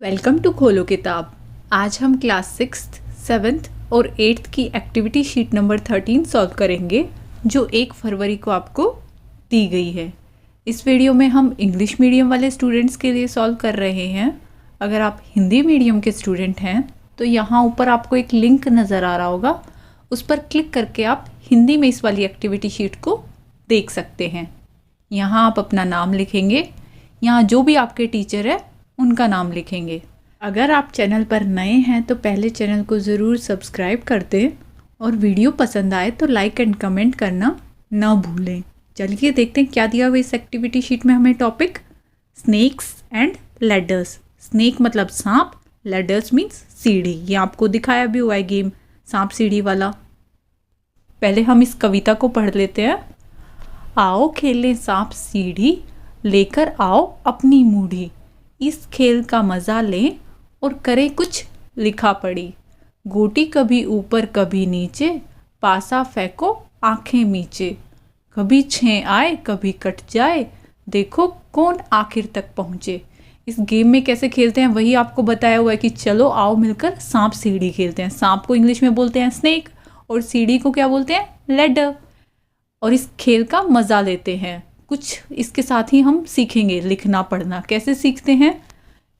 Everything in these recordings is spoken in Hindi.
वेलकम टू खोलो किताब। आज हम क्लास 6th, 7th और 8th की एक्टिविटी शीट नंबर 13 सॉल्व करेंगे जो 1 फरवरी को आपको दी गई है। इस वीडियो में हम इंग्लिश मीडियम वाले स्टूडेंट्स के लिए सॉल्व कर रहे हैं। अगर आप हिंदी मीडियम के स्टूडेंट हैं तो यहाँ ऊपर आपको एक लिंक नज़र आ रहा होगा, उस पर क्लिक करके आप हिंदी में इस वाली एक्टिविटी शीट को देख सकते हैं। यहाँ आप अपना नाम लिखेंगे, यहाँ जो भी आपके टीचर है उनका नाम लिखेंगे। अगर आप चैनल पर नए हैं तो पहले चैनल को ज़रूर सब्सक्राइब कर दें और वीडियो पसंद आए तो लाइक एंड कमेंट करना ना भूलें। चलिए देखते हैं क्या दिया हुआ इस एक्टिविटी शीट में हमें topic snakes and ladders. Snake मतलब सांप, लैडर्स मीन्स सीढ़ी। ये आपको दिखाया भी हुआ है गेम सांप सीढ़ी वाला। पहले हम इस कविता को पढ़ लेते हैं। आओ खेलें सांप सीढ़ी, लेकर आओ अपनी मूढ़ी, इस खेल का मज़ा लें और करें कुछ लिखा पढ़ी। गोटी कभी ऊपर कभी नीचे, पासा फेंको आंखें मीचे, कभी छें आए कभी कट जाए, देखो कौन आखिर तक पहुँचे। इस गेम में कैसे खेलते हैं वही आपको बताया हुआ है कि चलो आओ मिलकर सांप सीढ़ी खेलते हैं। सांप को इंग्लिश में बोलते हैं स्नेक और सीढ़ी को क्या बोलते हैं, लैडर। और इस खेल का मज़ा लेते हैं। कुछ इसके साथ ही हम सीखेंगे लिखना पढ़ना। कैसे सीखते हैं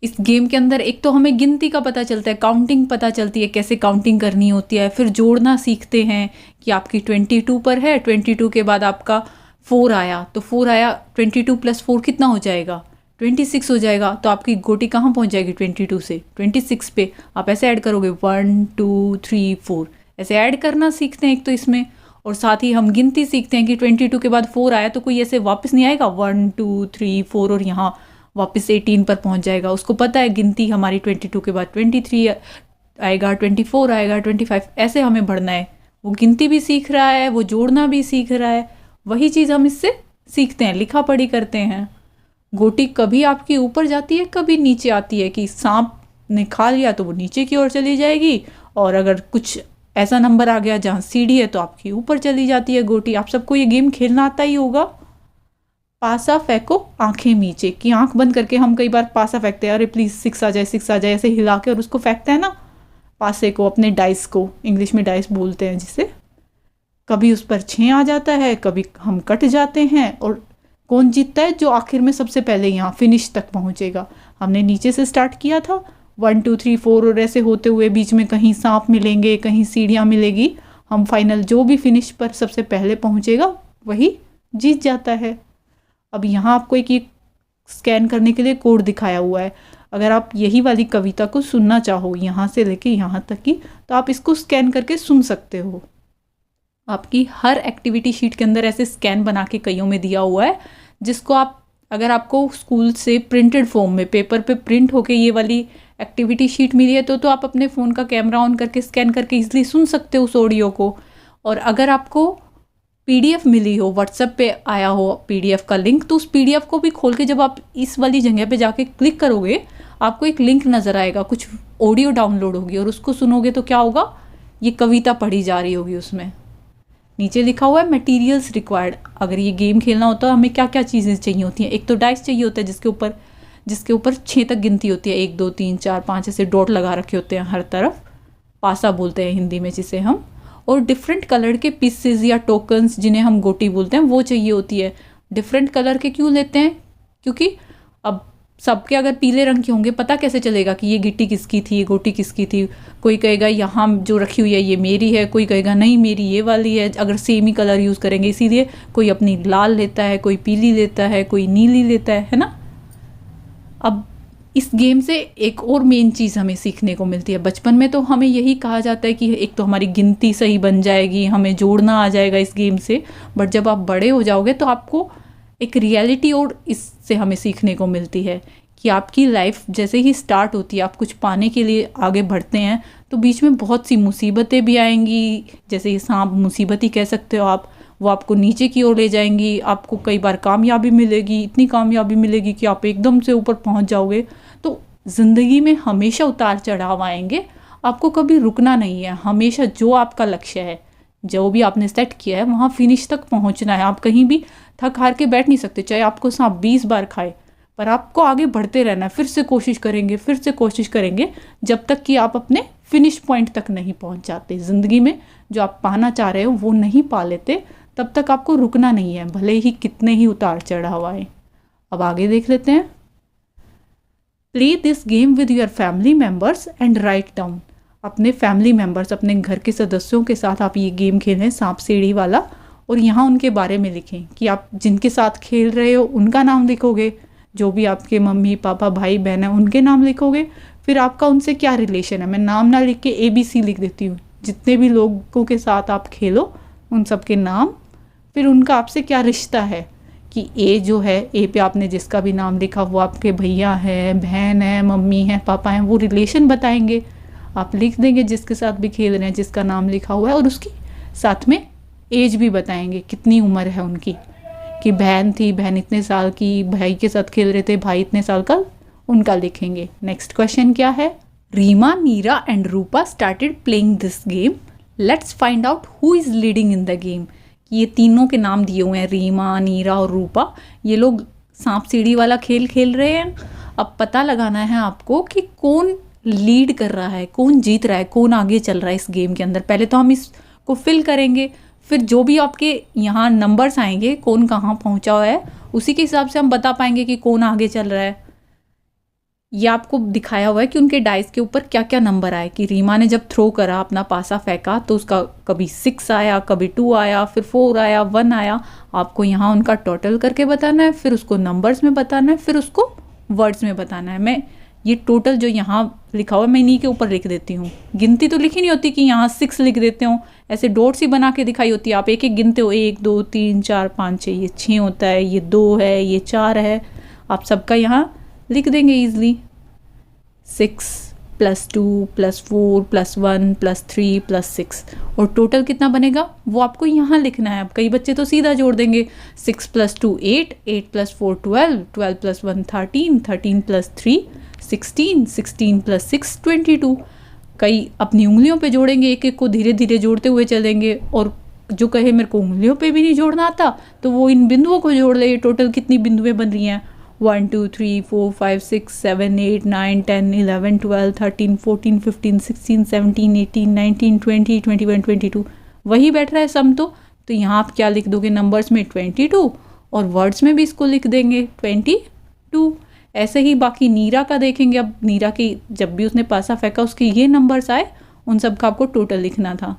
इस गेम के अंदर, एक तो हमें गिनती का पता चलता है, काउंटिंग पता चलती है कैसे काउंटिंग करनी होती है। फिर जोड़ना सीखते हैं कि आपकी 22 पर है, 22 के बाद आपका 4 आया तो 4 आया, 22 + 4 कितना हो जाएगा, 26 हो जाएगा। तो आपकी गोटी कहाँ पहुँच जाएगी 22 से 26 पे। आप ऐसे ऐड करोगे 1 2 3 4, ऐसे ऐड करना सीखते हैं एक तो इसमें। और साथ ही हम गिनती सीखते हैं कि 22 के बाद 4 आया तो कोई ऐसे वापस नहीं आएगा 1 2 3 4 और यहाँ वापस 18 पर पहुँच जाएगा। उसको पता है गिनती हमारी 22 के बाद 23 आएगा, 24 आएगा, 25, ऐसे हमें बढ़ना है। वो गिनती भी सीख रहा है, वो जोड़ना भी सीख रहा है। वही चीज़ हम इससे सीखते हैं, लिखा पढ़ी करते हैं। गोटी कभी आपकी ऊपर जाती है कभी नीचे आती है, कि सांप ने खा लिया तो वो नीचे की ओर चली जाएगी, और अगर कुछ ऐसा नंबर आ गया जहाँ सीढ़ी है तो आपकी ऊपर चली जाती है गोटी। आप सबको ये गेम खेलना आता ही होगा। पासा फेंको आंखें मीचे, कि आंख बंद करके हम कई बार पासा फेंकते हैं, अरे प्लीज़ 6 आ जाए 6 आ जाए, ऐसे हिला के और उसको फेंकते हैं ना पासे को, अपने डाइस को, इंग्लिश में डाइस बोलते हैं जिसे। कभी उस पर 6 आ जाता है, कभी हम कट जाते हैं। और कौन जीतता है, जो आखिर में सबसे पहले यहाँ फिनिश तक पहुँचेगा। हमने नीचे से स्टार्ट किया था 1 2 3 4 और ऐसे होते हुए बीच में कहीं सांप मिलेंगे, कहीं सीढ़ियाँ मिलेगी। हम फाइनल जो भी फिनिश पर सबसे पहले पहुँचेगा वही जीत जाता है। अब यहाँ आपको एक स्कैन करने के लिए कोड दिखाया हुआ है। अगर आप यही वाली कविता को सुनना चाहो यहाँ से लेके यहाँ तक की, तो आप इसको स्कैन करके सुन सकते हो। आपकी हर एक्टिविटी शीट के अंदर ऐसे स्कैन बना के कईयों में दिया हुआ है, जिसको आप, अगर आपको स्कूल से प्रिंटेड फॉर्म में पेपर पे प्रिंट होके ये वाली एक्टिविटी शीट मिली है तो आप अपने फ़ोन का कैमरा ऑन करके स्कैन करके इजीली सुन सकते हो उस ऑडियो को। और अगर आपको PDF मिली हो, व्हाट्सएप पे आया हो PDF का लिंक, तो उस PDF को भी खोल के जब आप इस वाली जगह पे जाके क्लिक करोगे, आपको एक लिंक नज़र आएगा, कुछ ऑडियो डाउनलोड होगी और उसको सुनोगे तो क्या होगा, ये कविता पढ़ी जा रही होगी। उसमें नीचे लिखा हुआ है मटेरियल्स रिक्वायर्ड। अगर ये गेम खेलना होता है हमें क्या क्या चीज़ें चाहिए होती हैं। एक तो डाइस चाहिए होता है जिसके ऊपर 6 तक गिनती होती है, 1 2 3 4 5 ऐसे डॉट लगा रखे होते हैं हर तरफ, पासा बोलते हैं हिंदी में जिसे हम। और डिफरेंट कलर के पीसेस या टोकन्स जिन्हें हम गोटी बोलते हैं वो चाहिए होती है। डिफरेंट कलर के क्यों लेते हैं, क्योंकि अब सबके अगर पीले रंग के होंगे पता कैसे चलेगा कि ये गिट्टी किसकी थी, ये गोटी किसकी थी। कोई कहेगा यहाँ जो रखी हुई है ये मेरी है, कोई कहेगा नहीं मेरी ये वाली है, अगर सेम ही कलर यूज़ करेंगे। इसीलिए कोई अपनी लाल लेता है, कोई पीली लेता है, कोई नीली लेता है ना। अब इस गेम से एक और मेन चीज़ हमें सीखने को मिलती है। बचपन में तो हमें यही कहा जाता है कि एक तो हमारी गिनती सही बन जाएगी, हमें जोड़ना आ जाएगा इस गेम से। बट जब आप बड़े हो जाओगे तो आपको एक रियलिटी और इससे हमें सीखने को मिलती है कि आपकी लाइफ जैसे ही स्टार्ट होती है, आप कुछ पाने के लिए आगे बढ़ते हैं तो बीच में बहुत सी मुसीबतें भी आएंगी। जैसे ये सांप मुसीबत ही कह सकते हो आप, वो आपको नीचे की ओर ले जाएंगी। आपको कई बार कामयाबी मिलेगी, इतनी कामयाबी मिलेगी कि आप एकदम से ऊपर पहुंच जाओगे। तो ज़िंदगी में हमेशा उतार चढ़ाव आएंगे, आपको कभी रुकना नहीं है। हमेशा जो आपका लक्ष्य है, जो भी आपने सेट किया है, वहाँ फिनिश तक पहुँचना है। आप कहीं भी थक हार के बैठ नहीं सकते, चाहे आपको सांप 20 बार खाए, पर आपको आगे बढ़ते रहना है, फिर से कोशिश करेंगे जब तक कि आप अपने फिनिश पॉइंट तक नहीं पहुंच जाते। ज़िंदगी में जो आप पाना चाह रहे हो वो नहीं पा लेते, तब तक आपको रुकना नहीं है, भले ही कितने ही उतार चढ़ाव आए। अब आगे देख लेते हैं। Play this game with your family members and write down. अपने फैमिली मेम्बर्स, अपने घर के सदस्यों के साथ आप ये गेम खेलें, सांप सीढ़ी वाला, और यहाँ उनके बारे में लिखें कि आप जिनके साथ खेल रहे हो उनका नाम लिखोगे, जो भी आपके मम्मी पापा भाई बहन है उनके नाम लिखोगे, फिर आपका उनसे क्या रिलेशन है। मैं नाम ना लिख के ABC लिख देती हूँ, जितने भी लोगों के साथ आप खेलो उन सब के नाम, फिर उनका आपसे क्या रिश्ता है कि ए जो है, ए पे आपने जिसका भी नाम लिखा वो आपके भैया हैं, बहन है, मम्मी है, पापा हैं, वो रिलेशन बताएंगे। आप लिख देंगे जिसके साथ भी खेल रहे हैं, जिसका नाम लिखा हुआ है, और उसकी साथ में एज भी बताएंगे, कितनी उम्र है उनकी, कि बहन थी, बहन इतने साल की, भाई के साथ खेल रहे थे, भाई इतने साल का, उनका लिखेंगे। नेक्स्ट क्वेश्चन क्या है? Reema, Neera and Rupa started playing this game, let's find out who is leading in the game. ये तीनों के नाम दिए हुए हैं, रीमा, नीरा और रूपा। ये लोग सांप सीढ़ी वाला खेल खेल रहे हैं। अब पता लगाना है आपको कि कौन लीड कर रहा है, कौन जीत रहा है, कौन आगे चल रहा है इस गेम के अंदर। पहले तो हम इसको फिल करेंगे, फिर जो भी आपके यहाँ नंबर्स आएंगे, कौन कहाँ पहुँचा हुआ है, उसी के हिसाब से हम बता पाएंगे कि कौन आगे चल रहा है। ये आपको दिखाया हुआ है कि उनके डाइस के ऊपर क्या क्या नंबर आए, कि रीमा ने जब थ्रो करा, अपना पासा फेंका, तो उसका कभी 6 आया, कभी 2 आया, फिर 4 आया, 1 आया। आपको यहाँ उनका टोटल करके बताना है, फिर उसको नंबर्स में बताना है, फिर उसको वर्ड्स में बताना है। मैं ये टोटल जो यहाँ लिखा हुआ है मैं इन्हीं के ऊपर लिख देती हूँ। गिनती तो लिखी नहीं होती कि यहाँ 6 लिख देते हो, ऐसे डॉट्स ही बना के दिखाई होती है। आप एक एक गिनते हो, 1 2 3 4 5 6, ये 6 होता है, ये 2 है, ये 4 है। आप सबका यहाँ लिख देंगे ईजिली। 6 + 2 + 4 + 1 + 3 + 6, और टोटल कितना बनेगा वो आपको यहाँ लिखना है। अब कई बच्चे तो सीधा जोड़ देंगे, 6 + 2 8, 8 + 4 12, 12 + 1 13, 13 + 3 16, 16 + 6 22। कई अपनी उंगलियों पे जोड़ेंगे, एक एक को धीरे धीरे जोड़ते हुए चलेंगे, और जो कहे मेरे को उंगलियों पे भी नहीं जोड़ना आता तो वो इन बिंदुओं को जोड़ ले। टोटल कितनी बिंदुएं बन रही हैं? 1 2 3 4 5 6 7 8 9 10 11 12 13 14 15 16 17 18 19 20 21 22, वही बैठ रहा है सम। तो यहाँ आप क्या लिख दोगे नंबर्स में? 22, और वर्ड्स में भी इसको लिख देंगे 22। ऐसे ही बाकी नीरा का देखेंगे। अब नीरा की जब भी उसने पासा फेंका उसके ये नंबर्स आए, उन सब का आपको टोटल लिखना था।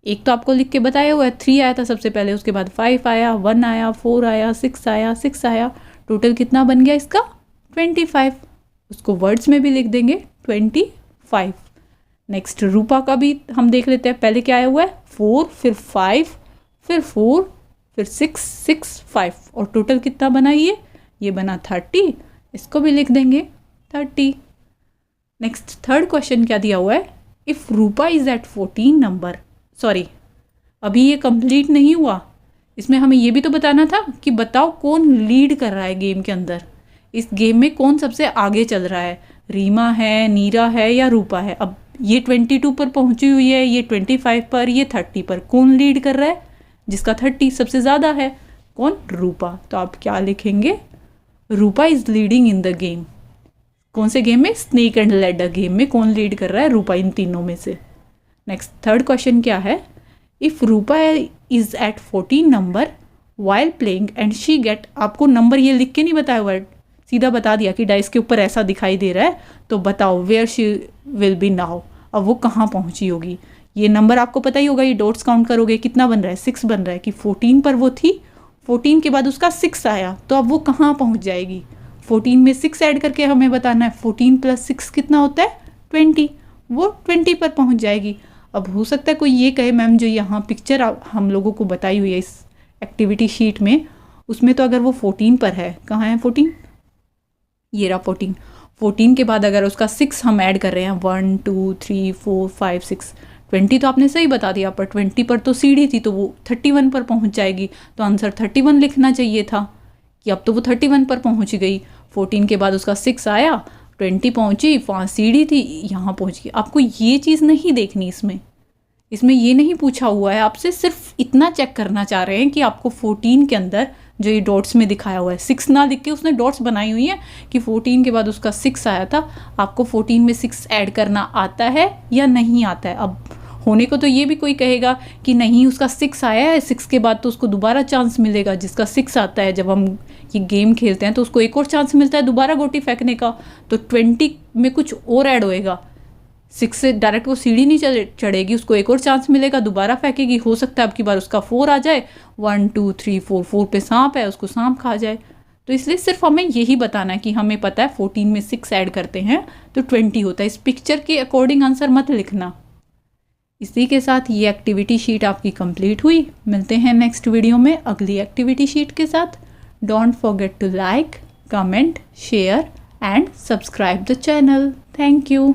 एक तो आपको लिख के बताया हुआ है, 3 आया था सबसे पहले, उसके बाद 5 आया, 1 आया, 4 आया, 6 आया, 6 आया, टोटल कितना बन गया इसका? 25। उसको वर्ड्स में भी लिख देंगे 25। नेक्स्ट रूपा का भी हम देख लेते हैं। पहले क्या आया हुआ है? 4, फिर 5, फिर 4, फिर 6 6 5, और टोटल कितना बना ये बना 30। इसको भी लिख देंगे 30। नेक्स्ट थर्ड क्वेश्चन क्या दिया हुआ है? If Rupa is at 14 number, sorry अभी ये कंप्लीट नहीं हुआ, इसमें हमें ये भी तो बताना था कि बताओ कौन लीड कर रहा है गेम के अंदर। इस गेम में कौन सबसे आगे चल रहा है? रीमा है, नीरा है, या रूपा है? अब ये 22 पर पहुंची हुई है, ये 25 पर, ये 30 पर। कौन लीड कर रहा है? जिसका 30 सबसे ज़्यादा है। कौन? रूपा। तो आप क्या लिखेंगे? Rupa is leading in the game. कौन से गेम में? स्नेक एंड लैडर गेम में कौन लीड कर रहा है? रूपा, इन तीनों में से। नेक्स्ट थर्ड क्वेश्चन क्या है? If Rupa is at 14 number while playing and she get, आपको नंबर ये लिख के नहीं बताया हुआ है, सीधा बता दिया कि डाइस के ऊपर ऐसा दिखाई दे रहा है, तो बताओ where she will be now. अब वो कहाँ पहुँची होगी? ये नंबर आपको पता ही होगा, ये डॉट्स काउंट करोगे कितना बन रहा है? 6 बन रहा है, कि 14 पर वो थी, 14 के बाद उसका 6 आया, तो अब वो कहाँ पहुँच जाएगी? 14 में 6 ऐड करके हमें बताना है। 14 + 6 कितना होता है? 20। वो 20 पर पहुँच जाएगी। अब हो सकता है कोई ये कहे मैम जो यहाँ पिक्चर हम लोगों को बताई हुई है इस एक्टिविटी शीट में, उसमें तो अगर वो 14 पर है, कहाँ है 14? ये रहा 14। 14 के बाद अगर उसका 6 हम ऐड कर रहे हैं, 1 2 3 4 5 6, 20 तो आपने सही बता दिया, पर 20 पर तो सीढ़ी थी, तो वो 31 पर पहुंच जाएगी। तो आंसर 31 लिखना चाहिए था, कि अब तो वो 31 पर पहुंच गई। 14 के बाद उसका 6 आया, 20 पहुंची, 5 सीढ़ी थी, यहाँ पहुंच गई। आपको ये चीज़ नहीं देखनी इसमें ये नहीं पूछा हुआ है आपसे, सिर्फ इतना चेक करना चाह रहे हैं कि आपको 14 के अंदर जो ये डॉट्स में दिखाया हुआ है। 6 ना लिख के उसने डॉट्स बनाई हुई है कि 14 के बाद उसका 6 आया था। आपको 14 में 6 ऐड करना आता है या नहीं आता है। अब होने को तो ये भी कोई कहेगा कि नहीं, उसका 6 आया है, 6 के बाद तो उसको दोबारा चांस मिलेगा। जिसका 6 आता है, जब हम ये गेम खेलते हैं तो उसको एक और चांस मिलता है दोबारा गोटी फेंकने का। तो 20 में कुछ और ऐड होएगा। 6 से डायरेक्ट वो सीढ़ी नहीं चढ़ेगी, उसको एक और चांस मिलेगा, दोबारा फेंकेगी। हो सकता है अब की बार उसका 4 आ जाए। 1 2 3 4 पे सांप है, उसको सांप खा जाए। तो इसलिए सिर्फ हमें यही बताना है कि हमें पता है 14 में 6 ऐड करते हैं तो 20 होता है। इस पिक्चर के अकॉर्डिंग आंसर मत लिखना। इसी के साथ ये एक्टिविटी शीट आपकी कंप्लीट हुई। मिलते हैं नेक्स्ट वीडियो में अगली एक्टिविटी शीट के साथ। Don't forget to like, comment, share and subscribe the channel. Thank you.